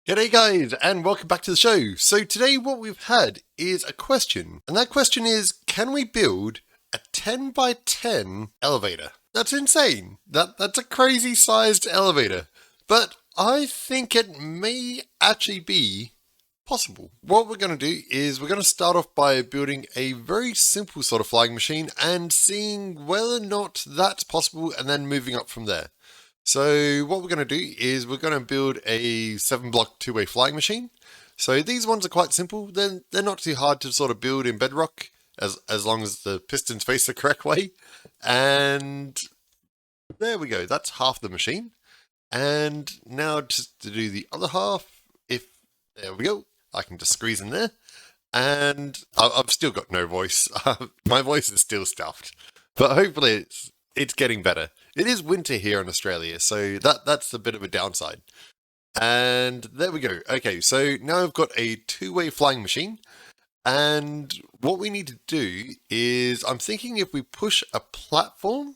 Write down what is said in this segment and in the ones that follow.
G'day guys, and welcome back to the show. So today what we've had is a question, and that question is, can we build a 10 by 10 elevator? That's insane. That's a crazy sized elevator, but I think it may actually be possible. What we're going to do is we're going to start off by building a very simple sort of flying machine and seeing whether or not that's possible, and then moving up from there. So what we're going to do is we're going to build a 7-block two-way flying machine. So these ones are quite simple. They're not too hard to sort of build in Bedrock as long as the pistons face the correct way. And there we go. That's half the machine. And now just to do the other half, there we go. I can just squeeze in there. And I've still got no voice. My voice is still stuffed. But hopefully it's getting better. It is winter here in Australia, so that's a bit of a downside. And there we go. Okay, so now I've got a two-way flying machine. And what we need to do is, I'm thinking if we push a platform,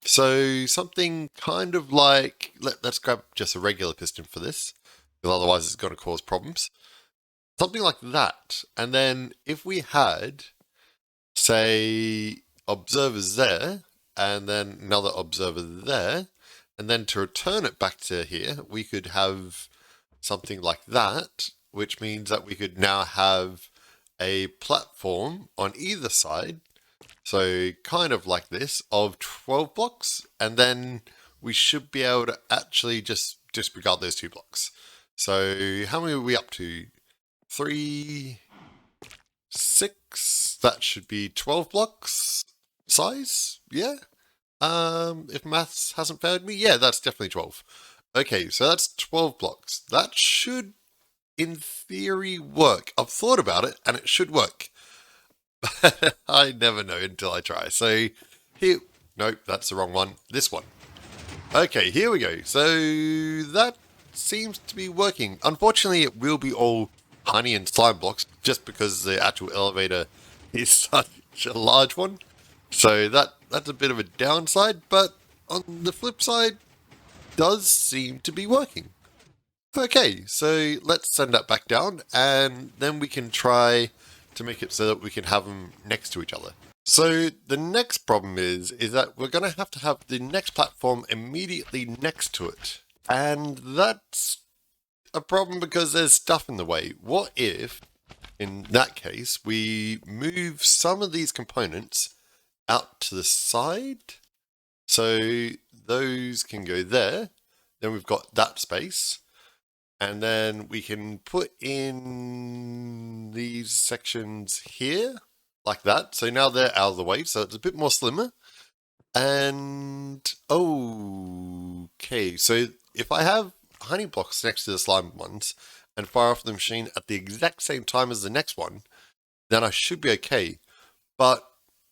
so something kind of like, let's grab just a regular piston for this, because otherwise it's going to cause problems. Something like that. And then if we had, say, observers there, and then another observer there, and then to return it back to here, we could have something like that, which means that we could now have a platform on either side, so kind of like this, of 12 blocks, and then we should be able to actually just disregard those 2 blocks. So how many are we up to? 3, 6, that should be 12 blocks size, yeah? If maths hasn't failed me, yeah, that's definitely 12. Okay, so that's 12 blocks. That should, in theory, work. I've thought about it, and it should work. I never know until I try. So, here, nope, that's the wrong one. This one. Okay, here we go. So, that seems to be working. Unfortunately, it will be all honey and slime blocks, just because the actual elevator is such a large one. So that's a bit of a downside, but on the flip side, does seem to be working. Okay, so let's send that back down, and then we can try to make it so that we can have them next to each other. So the next problem is that we're going to have the next platform immediately next to it. And that's a problem because there's stuff in the way. What if, in that case, we move some of these components out to the side? So those can go there. Then we've got that space. And then we can put in these sections here, like that. So now they're out of the way, so it's a bit more slimmer. And, okay, so if I have honey blocks next to the slime ones and fire off the machine at the exact same time as the next one, then I should be okay. But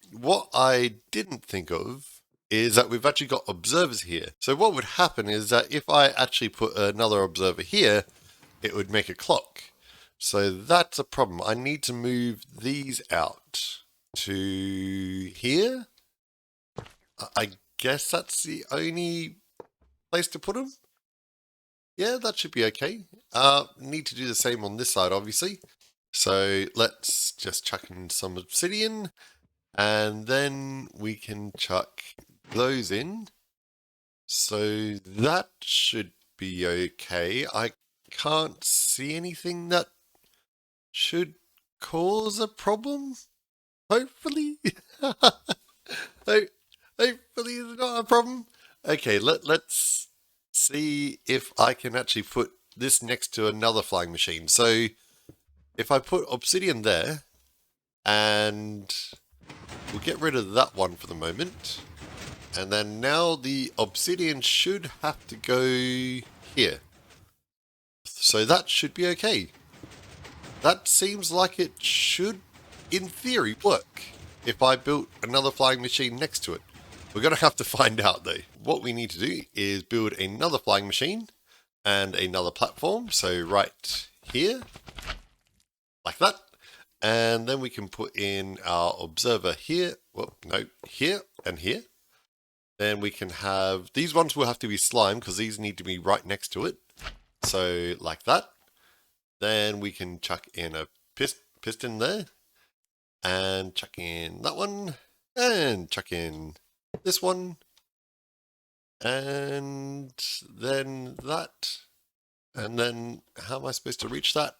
what I didn't think of is that we've actually got observers here. So what would happen is that if I actually put another observer here, it would make a clock. So that's a problem. I need to move these out to here. I guess that's the only place to put them. Yeah, that should be okay. Need to do the same on this side, obviously. So let's just chuck in some obsidian, and then we can chuck those in. So that should be okay. I can't see anything that should cause a problem. Hopefully. Hopefully it's not a problem. Okay, let's see if I can actually put this next to another flying machine. So if I put obsidian there, and we'll get rid of that one for the moment, and then now the obsidian should have to go here. So that should be okay. That seems like it should, in theory, work if I built another flying machine next to it. We're going to have to find out though. What we need to do is build another flying machine and another platform. So right here, like that. And then we can put in our observer here. Well, no, here and here. Then we can have, these ones will have to be slime because these need to be right next to it. So like that. Then we can chuck in a piston there, and chuck in that one, and chuck in this one, and then that, and then how am I supposed to reach that?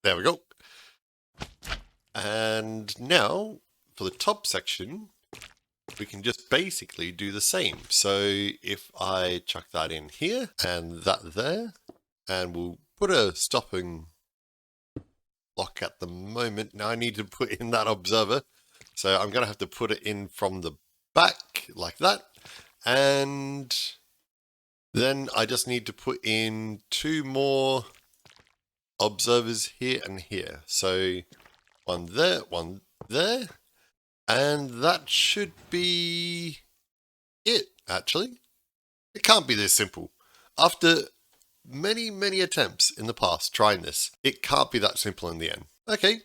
There we go. And now for the top section, we can just basically do the same. So if I chuck that in here and that there, and we'll put a stopping block at the moment. Now I need to put in that observer. So I'm going to have to put it in from the back like that. And then I just need to put in 2 more observers here and here. So one there, and that should be it, actually. It can't be this simple. After many attempts in the past trying this, it can't be that simple in the end. Okay,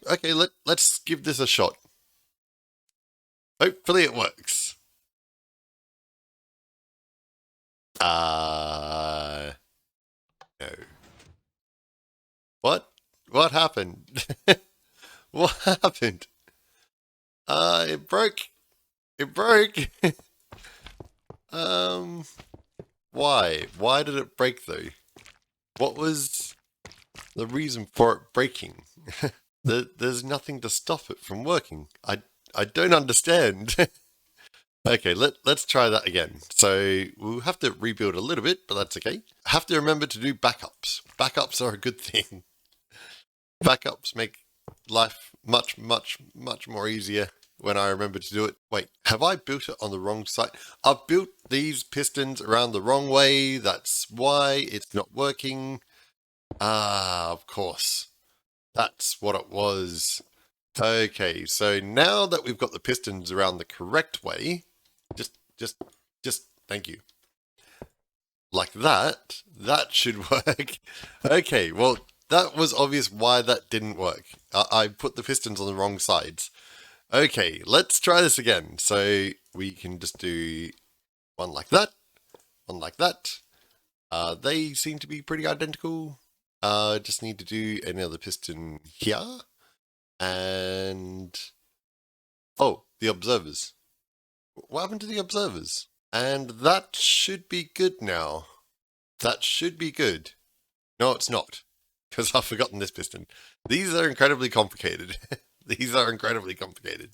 let's give this a shot. Hopefully it works. No. What happened? What happened? It broke. It broke. Why? Why did it break though? What was the reason for it breaking? There's nothing to stop it from working. I don't understand. Okay, let's try that again. So we'll have to rebuild a little bit, but that's okay. Have to remember to do backups. Backups are a good thing. Backups make life much more easier when I remember to do it. Wait, have I built it on the wrong side? I've built these pistons around the wrong way. That's why it's not working. Ah, of course. That's what it was. Okay, so now that we've got the pistons around the correct way, just thank you. Like that should work. Okay, well, that was obvious why that didn't work. I put the pistons on the wrong sides. Okay, let's try this again. So we can just do one like that, one like that. They seem to be pretty identical. Just need to do another piston here. And oh, the observers. What happened to the observers? And that should be good now. That should be good. No, it's not, because I've forgotten this piston. These are incredibly complicated. These are incredibly complicated.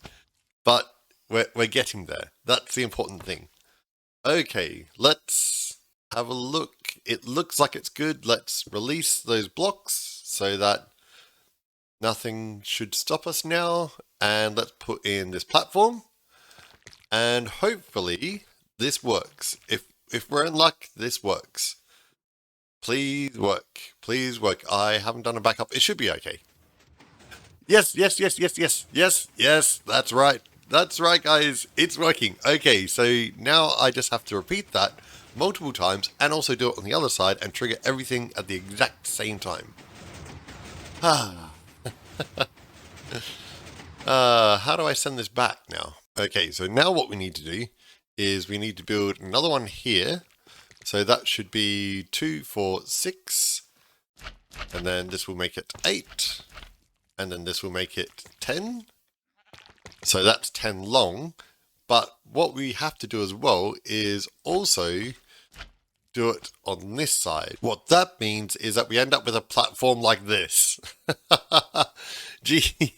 But we're getting there. That's the important thing. Okay, let's have a look. It looks like it's good. Let's release those blocks so that nothing should stop us now. And let's put in this platform. And hopefully this works. If we're in luck, this works. Please work. Please work. I haven't done a backup. It should be okay. Yes. That's right. That's right, guys. It's working. Okay, so now I just have to repeat that multiple times and also do it on the other side and trigger everything at the exact same time. How do I send this back now? Okay, so now what we need to do is we need to build another one here. So that should be 2, 4, 6. And then this will make it 8. And then this will make it 10. So that's 10 long. But what we have to do as well is also do it on this side. What that means is that we end up with a platform like this. Jeez.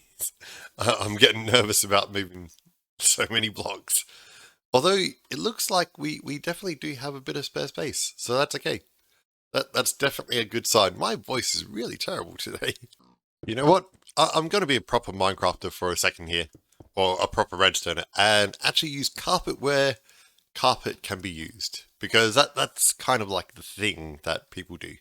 I'm getting nervous about moving so many blocks. Although it looks like we definitely do have a bit of spare space. So that's okay. That's definitely a good sign. My voice is really terrible today. You know what? I'm going to be a proper Minecrafter for a second here. Or a proper redstoner. And actually use carpet where carpet can be used. Because that's kind of like the thing that people do.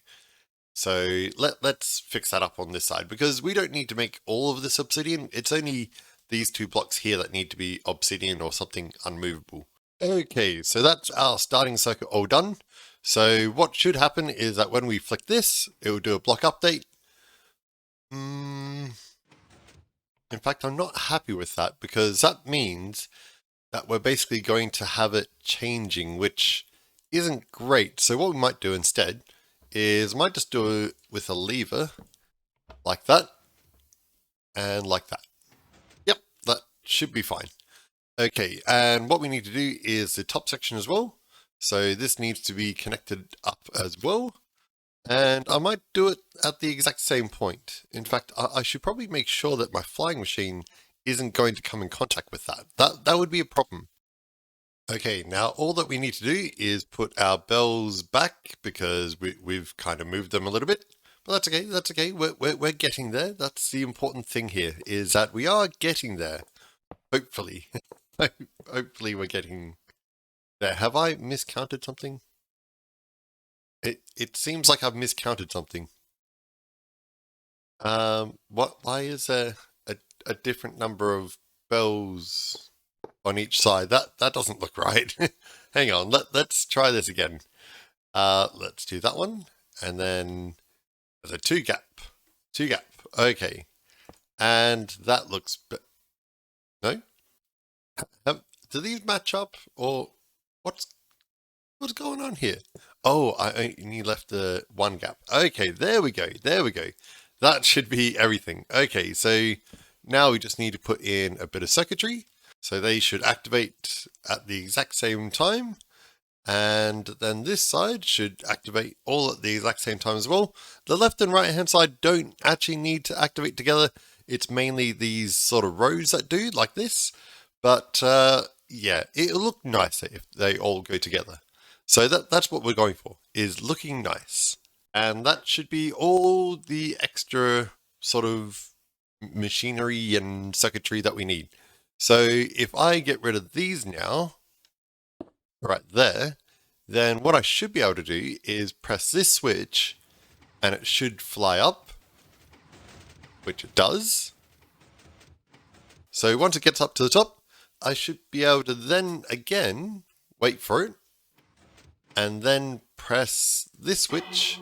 So let's fix that up on this side. Because we don't need to make all of this obsidian. It's only these 2 blocks here that need to be obsidian or something unmovable. Okay, so that's our starting circuit all done. So what should happen is that when we flick this, it will do a block update. In fact, I'm not happy with that because that means that we're basically going to have it changing, which isn't great. So what we might do instead is I might just do it with a lever like that and like that. Yep, that should be fine. Okay, and what we need to do is the top section as well. So this needs to be connected up as well. And I might do it at the exact same point. In fact, I should probably make sure that my flying machine isn't going to come in contact with that. That would be a problem. Okay, now all that we need to do is put our bells back because we've kind of moved them a little bit. But that's okay, that's okay. We're getting there. That's the important thing here, is that we are getting there. Hopefully. Hopefully we're getting there. Have I miscounted something? It seems like I've miscounted something. Why is there a different number of bells on each side? That doesn't look right. Hang on, let's try this again. Let's do that one, and then there's a two gap. Okay, and that looks no. Do these match up, or what's going on here? Oh, I only left the one gap. Okay, there we go. That should be everything. Okay, so now we just need to put in a bit of circuitry. So they should activate at the exact same time. And then this side should activate all at the exact same time as well. The left and right hand side don't actually need to activate together. It's mainly these sort of rows that do, like this. But yeah, it'll look nicer if they all go together. So that's what we're going for, is looking nice. And that should be all the extra sort of machinery and circuitry that we need. So if I get rid of these now, right there, then what I should be able to do is press this switch and it should fly up, which it does. So once it gets up to the top, I should be able to then again wait for it and then press this switch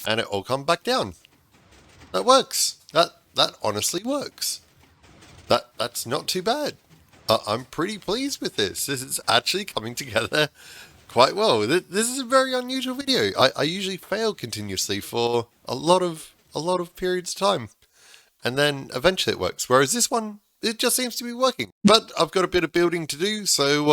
and it will come back down. That works. That honestly works. That's not too bad. I'm pretty pleased with this. This is actually coming together quite well. This is a very unusual video. I usually fail continuously for a lot of periods of time, and then eventually it works. Whereas this one, it just seems to be working. But I've got a bit of building to do, so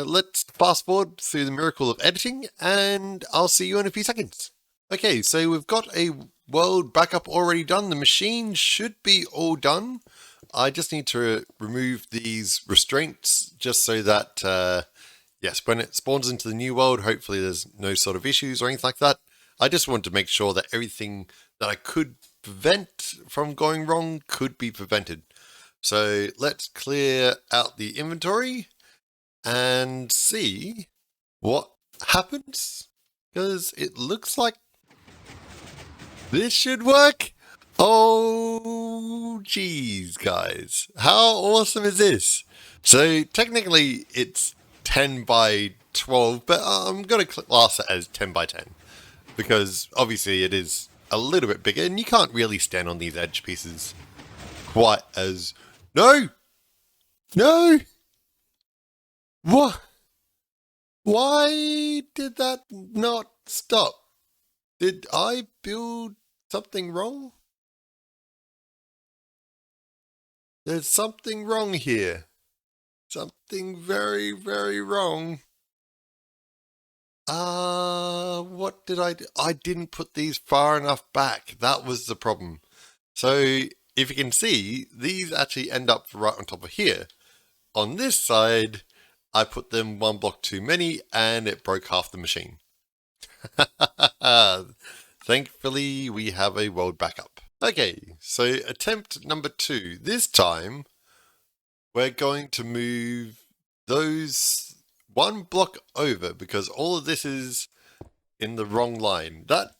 let's fast forward through the miracle of editing, and I'll see you in a few seconds. Okay, so we've got a world backup already done. The machine should be all done. I just need to remove these restraints just so that, yes, when it spawns into the new world, hopefully there's no sort of issues or anything like that. I just want to make sure that everything that I could prevent from going wrong could be prevented. So let's clear out the inventory and see what happens, because it looks like this should work. Oh, geez, guys. How awesome is this? So technically it's 10 by 12, but I'm going to class it as 10 by 10 because obviously it is a little bit bigger and you can't really stand on these edge pieces quite as... No! What? Why did that not stop? Did I build something wrong? There's something wrong here. Something very, very wrong. What did I do? I didn't put these far enough back. That was the problem. So if you can see, these actually end up right on top of here. On this side, I put them one block too many and it broke half the machine. Thankfully, we have a world backup. Okay, so attempt number 2. This time, we're going to move those one block over because all of this is in the wrong line. That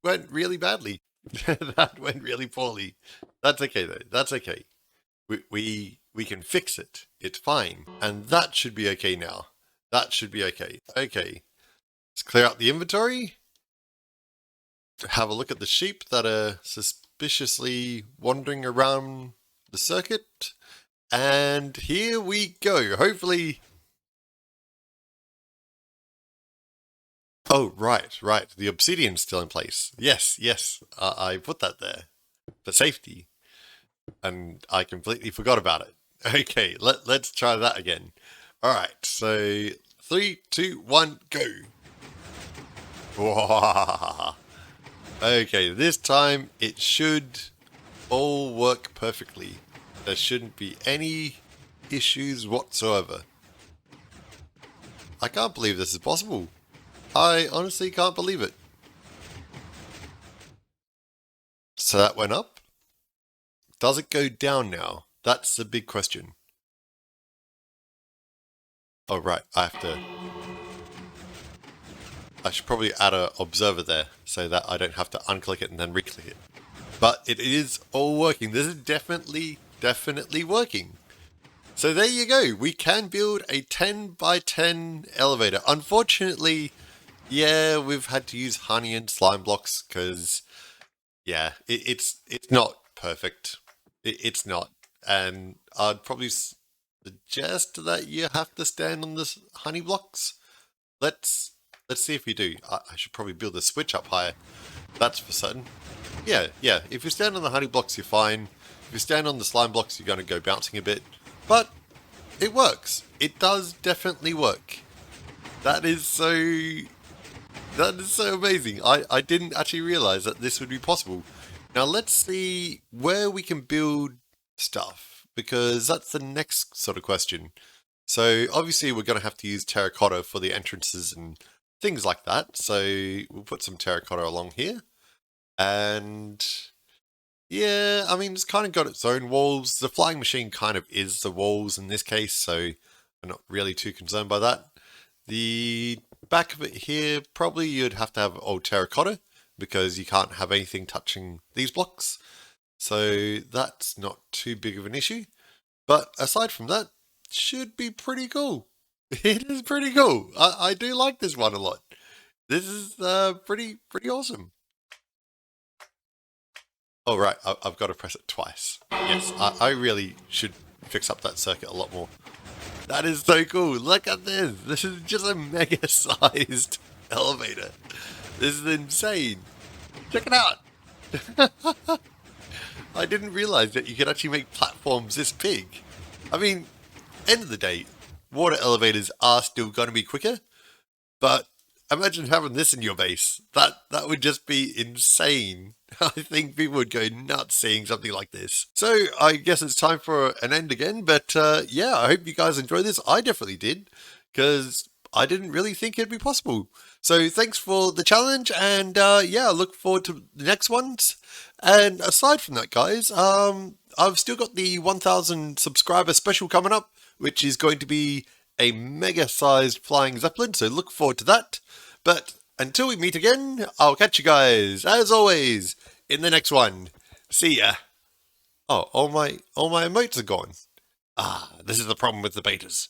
went really badly. That went really poorly. That's okay though. That's okay. We can fix it. It's fine. And that should be okay now. That should be okay. Okay. Let's clear out the inventory. Have a look at the sheep that are suspiciously wandering around the circuit. And here we go. Hopefully Oh, right, right. The obsidian's still in place. Yes, yes. I put that there for safety. And I completely forgot about it. Okay, let's try that again. Alright, so 3, 2, 1, go. Whoa. Okay, this time it should all work perfectly. There shouldn't be any issues whatsoever. I can't believe this is possible. I honestly can't believe it. So that went up? Does it go down now? That's the big question. Oh right, I should probably add an observer there so that I don't have to unclick it and then reclick it. But it is all working. This is definitely working. So there you go. We can build a 10 by 10 elevator. Unfortunately, yeah, we've had to use honey and slime blocks because, yeah, it's not perfect. It's not. And I'd probably suggest that you have to stand on the honey blocks. Let's see if you do. I should probably build the switch up higher. That's for certain. Yeah. If you stand on the honey blocks, you're fine. If you stand on the slime blocks, you're going to go bouncing a bit. But it works. It does definitely work. That is so amazing. I didn't actually realize that this would be possible. Now let's see where we can build stuff, because that's the next sort of question. So obviously we're going to have to use terracotta for the entrances and things like that. So we'll put some terracotta along here. And yeah, I mean, it's kind of got its own walls. The flying machine kind of is the walls in this case, so I'm not really too concerned by that. The back of it here, probably you'd have to have old terracotta because you can't have anything touching these blocks. So that's not too big of an issue. But aside from that, should be pretty cool. It is pretty cool. I do like this one a lot. This is pretty awesome. Oh right, I've got to press it twice. Yes, I really should fix up that circuit a lot more. That is so cool. Look at this. This is just a mega sized elevator. This is insane. Check it out. I didn't realize that you could actually make platforms this big. I mean, end of the day, water elevators are still going to be quicker, but imagine having this in your base. That would just be insane. I think people would go nuts seeing something like this. So I guess it's time for an end again, but yeah, I hope you guys enjoyed this. I definitely did, because I didn't really think it'd be possible. So thanks for the challenge, and yeah, I look forward to the next ones. And aside from that, guys, I've still got the 1000 subscriber special coming up, which is going to be a mega-sized flying zeppelin, so look forward to that. But until we meet again, I'll catch you guys, as always, in the next one. See ya. Oh, all my emotes are gone. Ah, this is the problem with the betas.